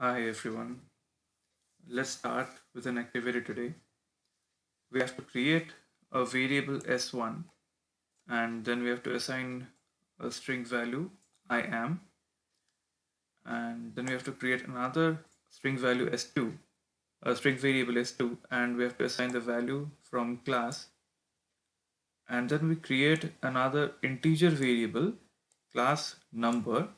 Hi everyone. Let's start with an activity today. We have to create a variable s1 and then we have to assign a string value I am, and then we have to create another string value s2, a string variable s2, and we have to assign the value from class, and then we create another integer variable class number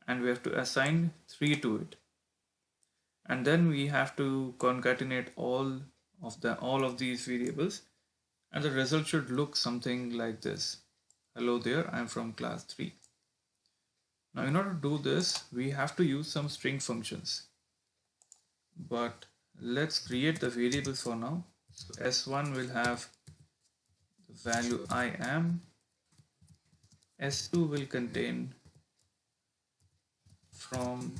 and we have to assign 3 to it, and then we have to concatenate all of these variables, and the result should look something like this. Hello there, I'm from class 3. Now in order to do this, we have to use some string functions, but let's create the variables for now. So s1 will have the value I am, s2 will contain from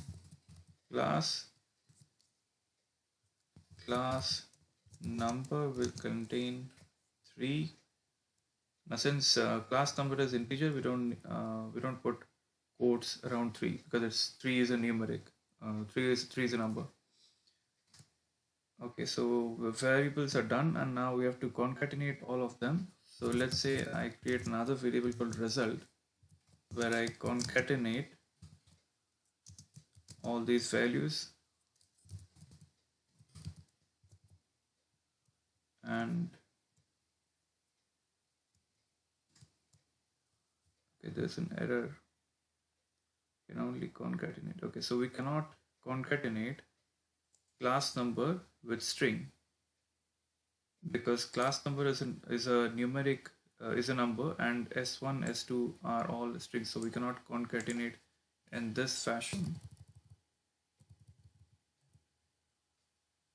class, class number will contain 3. Now since class number is integer, we don't put quotes around 3 because it's 3 is a numeric. 3 is a number. Okay, so the variables are done and now we have to concatenate all of them. So let's say I create another variable called result where I concatenate all these values, and okay, there's an error. Can only concatenate. Okay, so we cannot concatenate class number with string because class number is a numeric, is a number, and s1 s2 are all strings, so we cannot concatenate in this fashion.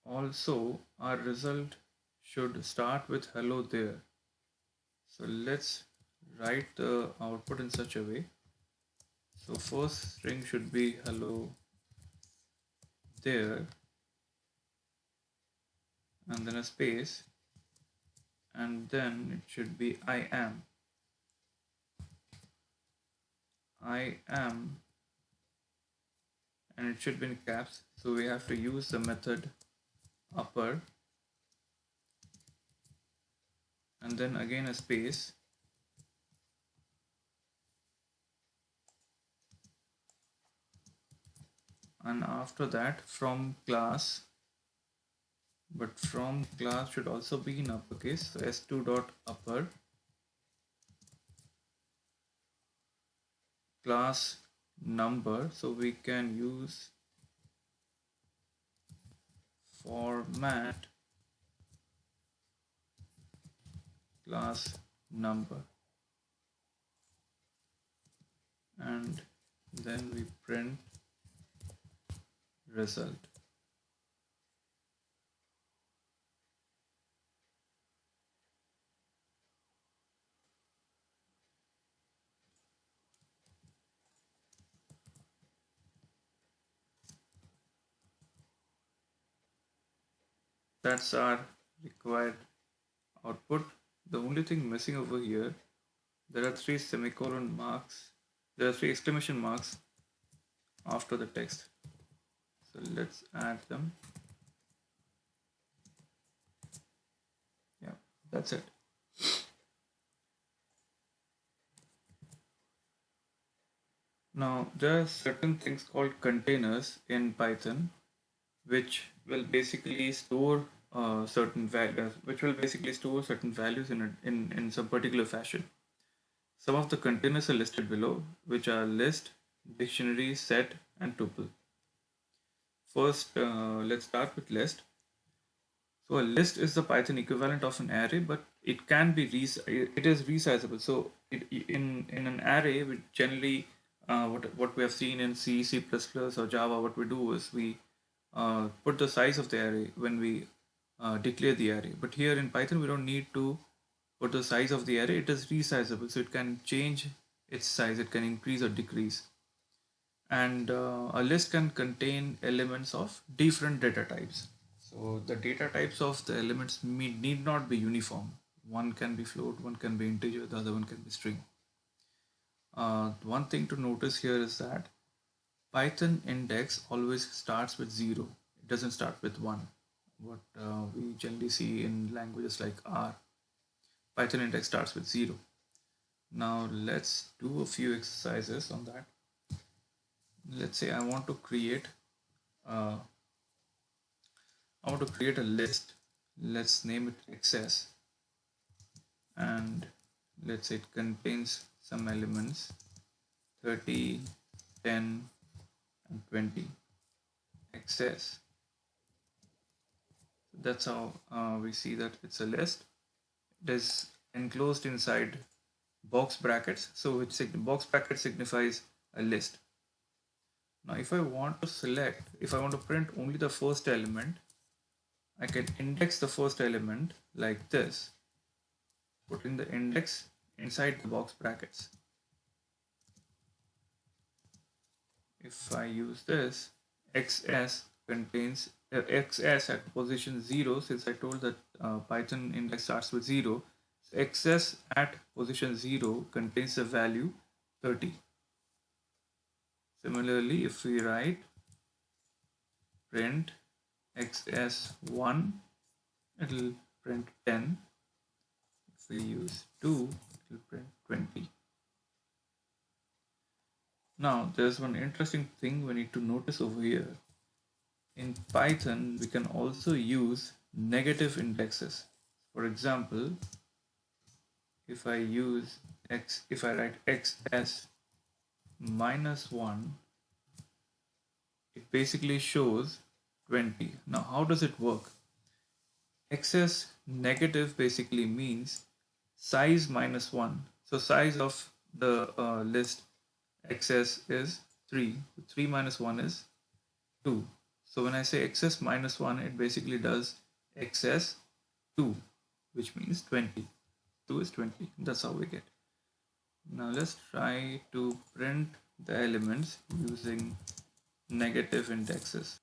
Also, our result should start with hello there. So let's write the output in such a way. So first string should be hello there and then a space, and then it should be I am, and it should be in caps. So we have to use the method upper and then again a space, and after that from class, but from class should also be in uppercase. So s2 dot upper class number, so we can use format class number, and then we print result. That's our required output. The only thing missing over here, there are 3 semicolon marks, there are 3 exclamation marks after the text. So let's add them. Yeah, that's it. Now there are certain things called containers in Python which will basically store certain values, in some particular fashion. Some of the containers are listed below, which are list, dictionary, set, and tuple. First, let's start with list. So a list is the Python equivalent of an array, but it can be it is resizable. So in an array, we generally what we have seen in C, C++, or Java, what we do is we put the size of the array when we declare the array. But here in Python, we don't need to put the size of the array. It is resizable, so it can change its size. It can increase or decrease. And a list can contain elements of different data types. So the data types of the elements need not be uniform. One can be float, one can be integer, the other one can be string. One thing to notice here is that Python index always starts with 0. It doesn't start with 1. What we generally see in languages like R. Python index starts with 0. Now let's do a few exercises on that. Let's say I want to create uh, a list. Let's name it XS, and let's say it contains some elements 30, 10, and 20. XS. That's how we see that it's a list. It is enclosed inside box brackets. So box bracket signifies a list. Now if I want to print only the first element, I can index the first element like this, putting the index inside the box brackets. If I use this, XS contains XS at position 0, since I told that Python index starts with 0, so XS at position 0 contains the value 30. Similarly, if we write print XS1, it will print 10. If we use 2, it will print 20. Now, there's one interesting thing we need to notice over here. In Python, we can also use negative indexes. For example, if I write XS minus 1, it basically shows 20. Now, how does it work? XS negative basically means size minus 1. So size of the list XS is 3. 3 minus 1 is 2. So when I say XS minus 1, it basically does XS 2, which means 20. 2 is 20. That's how we get. Now let's try to print the elements using negative indexes.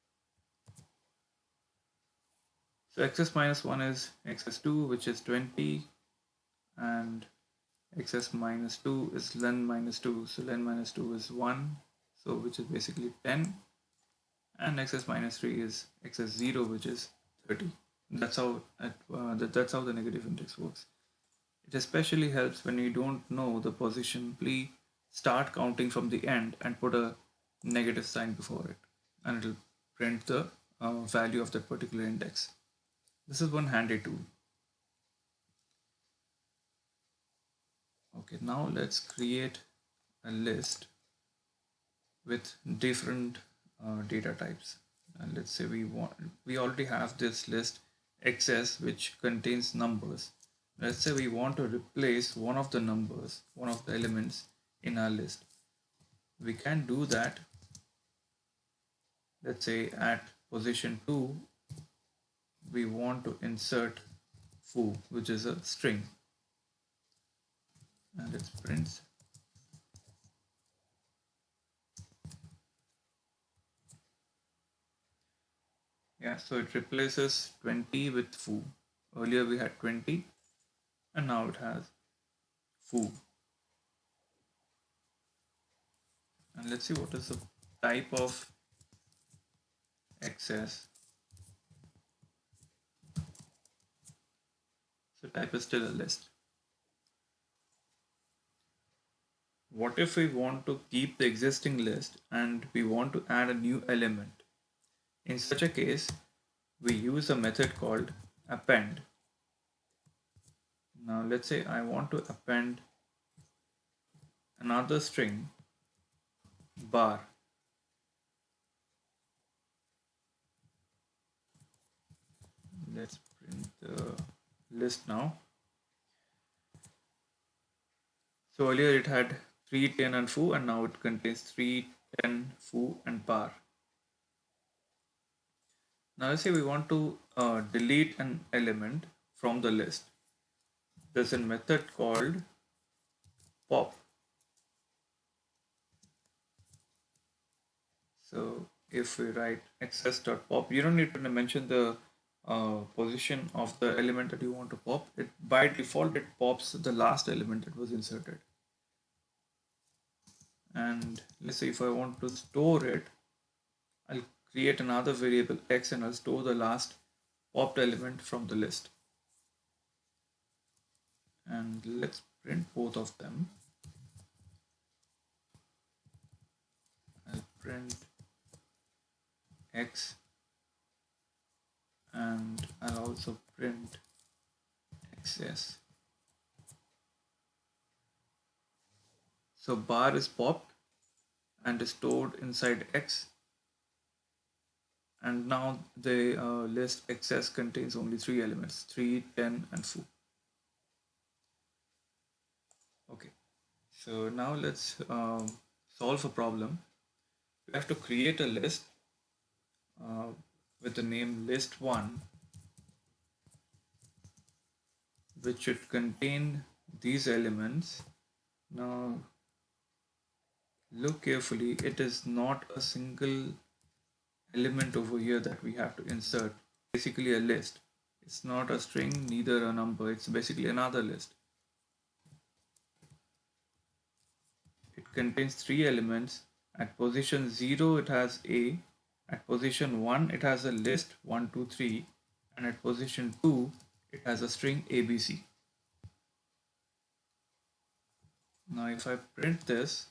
So XS minus 1 is XS2, which is 20, and XS minus 2 is len minus 2. So len minus 2 is 1, so which is basically 10. And XS minus 3 is XS0, which is 30. That's how the negative index works. It especially helps when you don't know the position. Please start counting from the end and put a negative sign before it, and it will print the value of that particular index. This is one handy tool. Okay, now let's create a list with different data types. And let's say we already have this list XS, which contains numbers. Let's say we want to replace one of the elements in our list. We can do that. Let's say at position 2, we want to insert foo, which is a string. And let's print. Yeah, so it replaces 20 with foo. Earlier we had 20, and now it has foo. And let's see what is the type of XS. So type is still a list. What if we want to keep the existing list and we want to add a new element? In such a case, we use a method called append. Now let's say I want to append another string bar. Let's print the list now. So earlier it had 3, 10 and foo, and now it contains 3, 10, foo and bar. Now let's say we want to delete an element from the list. There's a method called pop. So if we write access.pop, you don't need to mention the position of the element that you want to pop. By default, it pops the last element that was inserted. And let's say if I want to store it, I'll create another variable x and I'll store the last popped element from the list. And let's print both of them. I'll print x and I'll also print xs. So bar is popped and is stored inside x, and now the list xs contains only 3 elements, 3, 10 and 4. Okay, so now let's solve a problem. We have to create a list with the name list1, which should contain these elements. Now look carefully, it is not a single element over here that we have to insert. Basically a list. It's not a string, neither a number, it's basically another list. It contains 3 elements. At position 0 it has A, at position 1 it has a list 1, 2, 3, and at position 2 it has a string ABC. Now if I print this,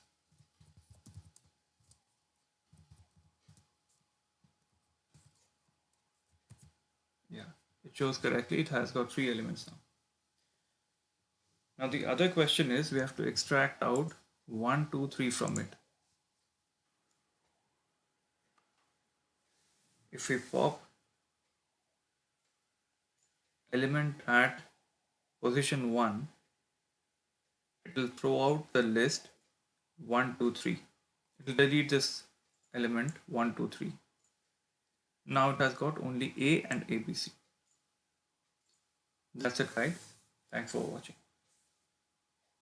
yeah, it shows correctly, it has got 3 elements now. Now the other question is we have to extract out 1, 2, 3 from it. If we pop element at position 1, it will throw out the list 1, 2, 3. It will delete this element 1, 2, 3. Now it has got only A and ABC. That's it, right? Thanks for watching.